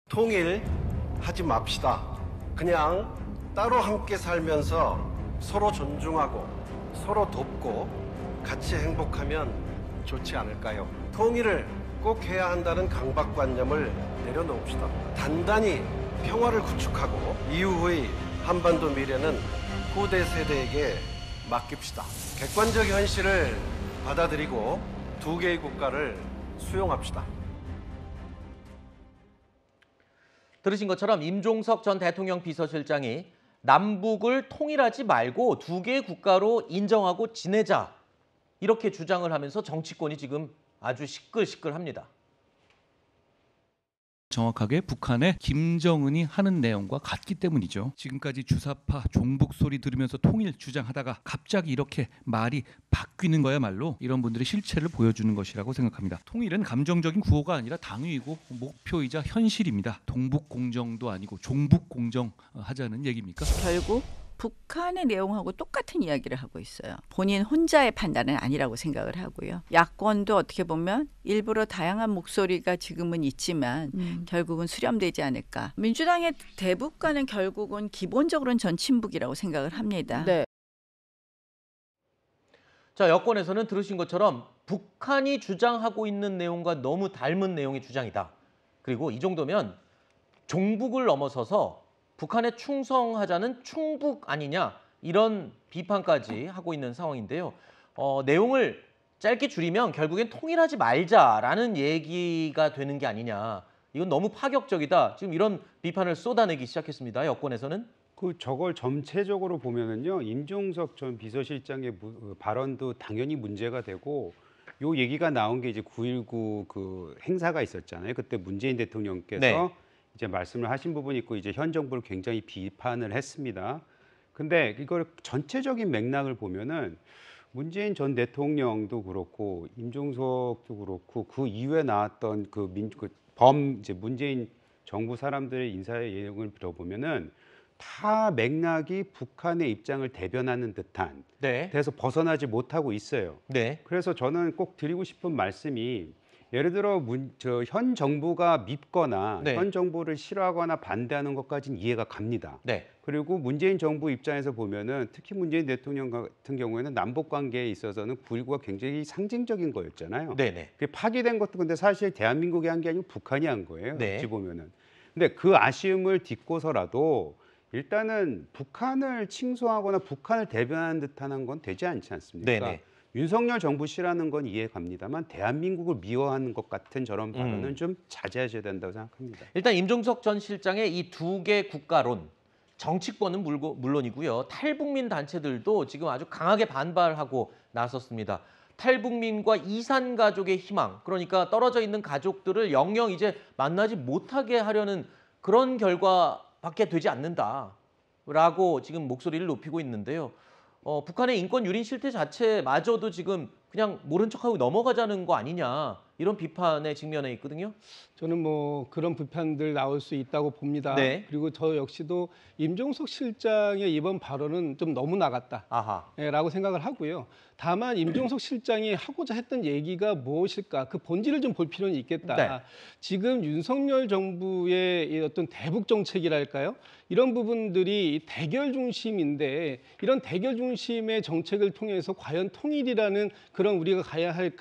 통일하지 맙시다. 그냥 따로 함께 살면서 서로 존중하고 서로 돕고 같이 행복하면 좋지 않을까요? 통일을 꼭 해야 한다는 강박관념을 내려놓읍시다. 단단히 평화를 구축하고 이후의 한반도 미래는 후대 세대에게 맡깁시다. 객관적 현실을 받아들이고 두 개의 국가를 수용합시다. 들으신 것처럼 임종석 전 대통령 비서실장이 남북을 통일하지 말고 두 개의 국가로 인정하고 지내자 이렇게 주장을 하면서 정치권이 지금 아주 시끌시끌합니다. 정확하게 북한의 김정은이 하는 내용과 같기 때문이죠. 지금까지 주사파 종북 소리 들으면서 통일 주장하다가 갑자기 이렇게 말이 바뀌는 거야말로 이런 분들의 실체를 보여주는 것이라고 생각합니다. 통일은 감정적인 구호가 아니라 당위이고 목표이자 현실입니다. 동북공정도 아니고 종북공정 하자는 얘기입니까? 결국 북한의 내용하고 똑같은 이야기를 하고 있어요. 본인 혼자의 판단은 아니라고 생각을 하고요. 야권도 어떻게 보면 일부러 다양한 목소리가 지금은 있지만 결국은 수렴되지 않을까. 민주당의 대북과는 결국은 기본적으로는 전 친북이라고 생각을 합니다. 네. 자, 여권에서는 들으신 것처럼 북한이 주장하고 있는 내용과 너무 닮은 내용의 주장이다. 그리고 이 정도면 종북을 넘어서서 북한에 충성하자는 충북 아니냐 이런 비판까지 하고 있는 상황인데요. 내용을 짧게 줄이면 결국엔 통일하지 말자라는 얘기가 되는 게 아니냐. 이건 너무 파격적이다. 지금 이런 비판을 쏟아내기 시작했습니다. 여권에서는. 저걸 전체적으로 보면은요, 임종석 전 비서실장의 발언도 당연히 문제가 되고, 요 얘기가 나온 게 이제 9.19 그 행사가 있었잖아요. 그때 문재인 대통령께서 네. 이제 말씀을 하신 부분이 있고, 이제 현 정부를 굉장히 비판을 했습니다. 근데 이걸 전체적인 맥락을 보면은 문재인 전 대통령도 그렇고 임종석도 그렇고 그 이후에 나왔던 이제 문재인 정부 사람들의 인사의 내용을 들어보면은 다 맥락이 북한의 입장을 대변하는 듯한 네. 데서 벗어나지 못하고 있어요. 네. 그래서 저는 꼭 드리고 싶은 말씀이 예를 들어 현 정부가 밉거나 네. 현 정부를 싫어하거나 반대하는 것까지는 이해가 갑니다. 네. 그리고 문재인 정부 입장에서 보면은 특히 문재인 대통령 같은 경우에는 남북 관계에 있어서는 9.19가 굉장히 상징적인 거였잖아요. 네네. 그게 파기된 것도 근데 사실 대한민국이 한 게 아니고 북한이 한 거예요. 네. 어찌 보면은. 근데 그 아쉬움을 딛고서라도 일단은 북한을 칭송하거나 북한을 대변하는 듯한 건 되지 않지 않습니까? 네네. 윤석열 정부 싫어하는 건 이해 갑니다만 대한민국을 미워하는 것 같은 저런 발언은 좀 자제하셔야 된다고 생각합니다. 일단 임종석 전 실장의 이 두 개 국가론, 정치권은 물론이고요. 탈북민 단체들도 지금 아주 강하게 반발하고 나섰습니다. 탈북민과 이산 가족의 희망, 그러니까 떨어져 있는 가족들을 영영 이제 만나지 못하게 하려는 그런 결과밖에 되지 않는다라고 지금 목소리를 높이고 있는데요. 북한의 인권 유린 실태 자체마저도 지금 그냥 모른 척하고 넘어가자는 거 아니냐 이런 비판에 직면해 있거든요. 저는 뭐 그런 비판들 나올 수 있다고 봅니다. 네. 그리고 저 역시도 임종석 실장의 이번 발언은 좀 너무 나갔다. 아하. 라고 생각을 하고요. 다만 임종석 실장이 하고자 했던 얘기가 무엇일까? 그 본질을 좀 볼 필요는 있겠다. 네. 지금 윤석열 정부의 이 어떤 대북 정책이랄까요? 이런 부분들이 대결 중심인데 이런 대결 중심의 정책을 통해서 과연 통일이라는 그런 우리가 가야 할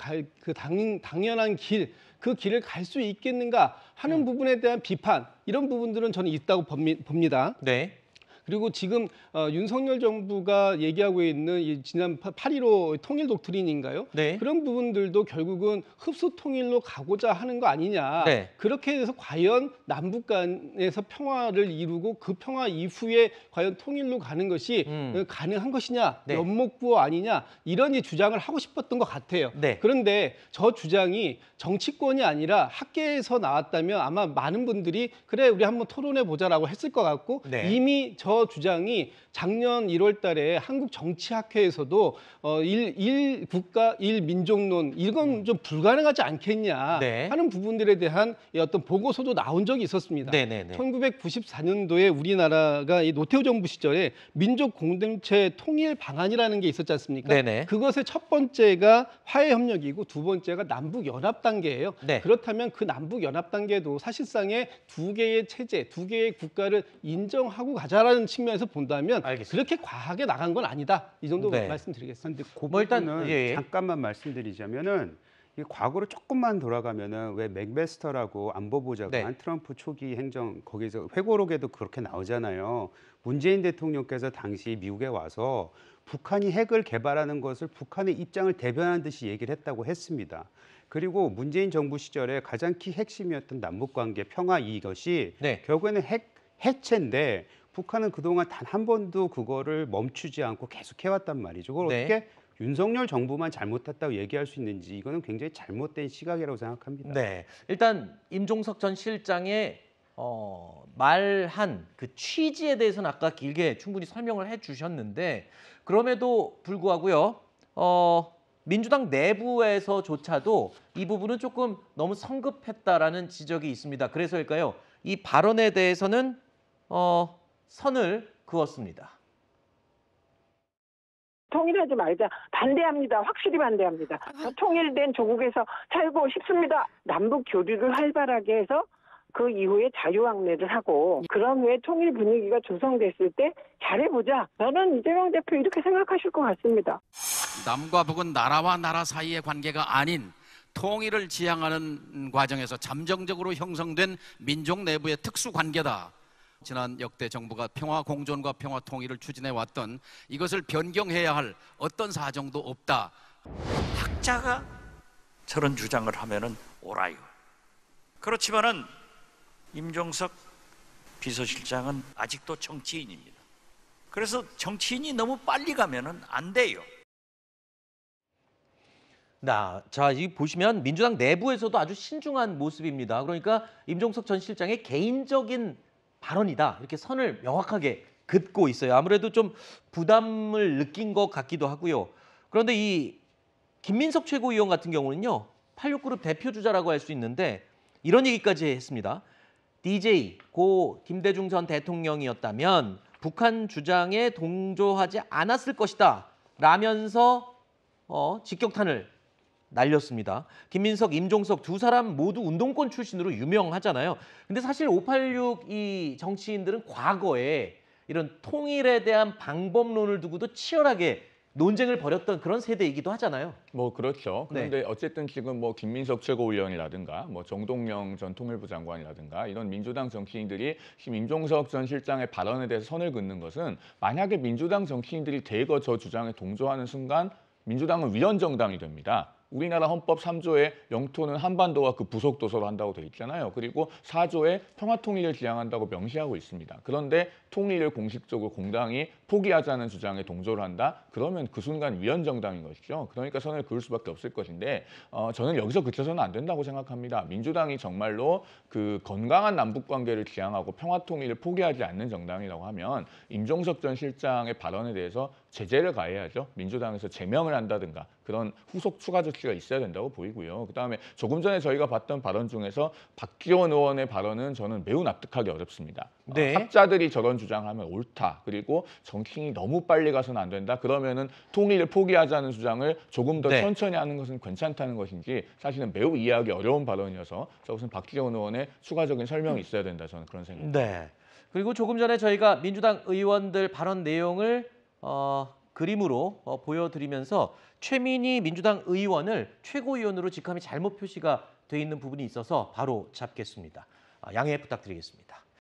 그 당연한 길, 그 길을 갈 수 있겠는가 하는 부분에 대한 비판, 이런 부분들은 저는 있다고 봅니다. 네. 그리고 지금 윤석열 정부가 얘기하고 있는 이 지난 8.15 통일 독트린인가요? 네. 그런 부분들도 결국은 흡수 통일로 가고자 하는 거 아니냐. 네. 그렇게 해서 과연 남북 간에서 평화를 이루고 그 평화 이후에 과연 통일로 가는 것이 가능한 것이냐, 네. 면목부호 아니냐, 이런 이 주장을 하고 싶었던 것 같아요. 네. 그런데 저 주장이 정치권이 아니라 학계에서 나왔다면 아마 많은 분들이 그래 우리 한번 토론해 보자라고 했을 것 같고 네. 이미 저 저 주장이 작년 1월 달에 한국 정치학회에서도 일 국가 일 민족론 이건 좀 불가능하지 않겠냐 네. 하는 부분들에 대한 어떤 보고서도 나온 적이 있었습니다. 네네네. 1994년도에 우리나라가 이 노태우 정부 시절에 민족 공동체 통일 방안이라는 게 있었지 않습니까? 네네. 그것의 첫 번째가 화해 협력이고 두 번째가 남북 연합 단계예요. 네. 그렇다면 그 남북 연합 단계도 사실상의 두 개의 체제, 두 개의 국가를 인정하고 가자라는 측면에서 본다면 알겠습니다. 그렇게 과하게 나간 건 아니다. 이 정도 네. 말씀드리겠습니다. 근데 그 뭐 일단, 부분은 예. 잠깐만 말씀드리자면은 이 과거로 조금만 돌아가면은 왜 맥메스터라고 안보보좌관 네. 트럼프 초기 행정 거기서 회고록에도 그렇게 나오잖아요. 문재인 대통령께서 당시 미국에 와서 북한이 핵을 개발하는 것을 북한의 입장을 대변하는 듯이 얘기를 했다고 했습니다. 그리고 문재인 정부 시절에 가장 키 핵심이었던 남북관계 평화 이것이 네. 결국에는 핵 해체인데 북한은 그동안 단 한 번도 그거를 멈추지 않고 계속 해왔단 말이죠. 그걸 네. 어떻게 윤석열 정부만 잘못했다고 얘기할 수 있는지 이거는 굉장히 잘못된 시각이라고 생각합니다. 네. 일단 임종석 전 실장의 말한 그 취지에 대해서는 아까 길게 충분히 설명을 해주셨는데 그럼에도 불구하고요. 민주당 내부에서조차도 이 부분은 조금 너무 성급했다라는 지적이 있습니다. 그래서일까요? 이 발언에 대해서는 선을 그었습니다. 통일하지 말자. 반대합니다. 확실히 반대합니다. 통일된 조국에서 살고 싶습니다. 남북 교류를 활발하게 해서 그 이후에 자유왕래를 하고 그런 후에 통일 분위기가 조성됐을 때 잘해보자. 저는 이재명 대표 이렇게 생각하실 것 같습니다. 남과 북은 나라와 나라 사이의 관계가 아닌 통일을 지향하는 과정에서 잠정적으로 형성된 민족 내부의 특수 관계다. 지난 역대 정부가 평화 공존과 평화 통일을 추진해 왔던 이것을 변경해야 할 어떤 사정도 없다. 학자가 저런 주장을 하면은 옳아요. 그렇지만은 임종석 비서실장은 아직도 정치인입니다. 그래서 정치인이 너무 빨리 가면은 안 돼요. 자, 이 보시면 민주당 내부에서도 아주 신중한 모습입니다. 그러니까 임종석 전 실장의 개인적인 발언이다. 이렇게 선을 명확하게 긋고 있어요. 아무래도 좀 부담을 느낀 것 같기도 하고요. 그런데 이 김민석 최고위원 같은 경우는요. 86그룹 대표주자라고 할 수 있는데 이런 얘기까지 했습니다. DJ 고 김대중 전 대통령이었다면 북한 주장에 동조하지 않았을 것이다. 라면서 직격탄을 날렸습니다. 김민석, 임종석 두 사람 모두 운동권 출신으로 유명하잖아요. 근데 사실 586 이 정치인들은 과거에 이런 통일에 대한 방법론을 두고도 치열하게 논쟁을 벌였던 그런 세대이기도 하잖아요. 뭐 그렇죠. 그런데 네. 어쨌든 지금 뭐 김민석 최고위원이라든가 뭐 정동영 전 통일부 장관이라든가 이런 민주당 정치인들이 지금 임종석 전 실장의 발언에 대해서 선을 긋는 것은 만약에 민주당 정치인들이 대거 저 주장에 동조하는 순간 민주당은 위헌정당이 됩니다. 우리나라 헌법 3조에 영토는 한반도와 그 부속 도서로 한다고 되어 있잖아요. 그리고 4조에 평화통일을 지향한다고 명시하고 있습니다. 그런데 통일을 공식적으로 공당이 포기하자는 주장에 동조를 한다? 그러면 그 순간 위헌정당인 것이죠. 그러니까 선을 그을 수밖에 없을 것인데 저는 여기서 그쳐서는 안 된다고 생각합니다. 민주당이 정말로 그 건강한 남북관계를 지향하고 평화통일을 포기하지 않는 정당이라고 하면 임종석 전 실장의 발언에 대해서 제재를 가해야죠. 민주당에서 제명을 한다든가 그런 후속 추가 조치가 있어야 된다고 보이고요. 그다음에 조금 전에 저희가 봤던 발언 중에서 박지원 의원의 발언은 저는 매우 납득하기 어렵습니다. 네. 학자들이 저런 주장하면 옳다. 그리고 정치인이 너무 빨리 가서는 안 된다. 그러면은 통일을 포기하자는 주장을 조금 더 네. 천천히 하는 것은 괜찮다는 것인지 사실은 매우 이해하기 어려운 발언이어서 저것은 박지원 의원의 추가적인 설명이 있어야 된다. 저는 그런 생각입니다. 네. 그리고 조금 전에 저희가 민주당 의원들 발언 내용을 그림으로 보여드리면서 최민희 민주당 의원을 최고위원으로 직함이 잘못 표시가 돼 있는 부분이 있어서 바로 잡겠습니다. 양해 부탁드리겠습니다.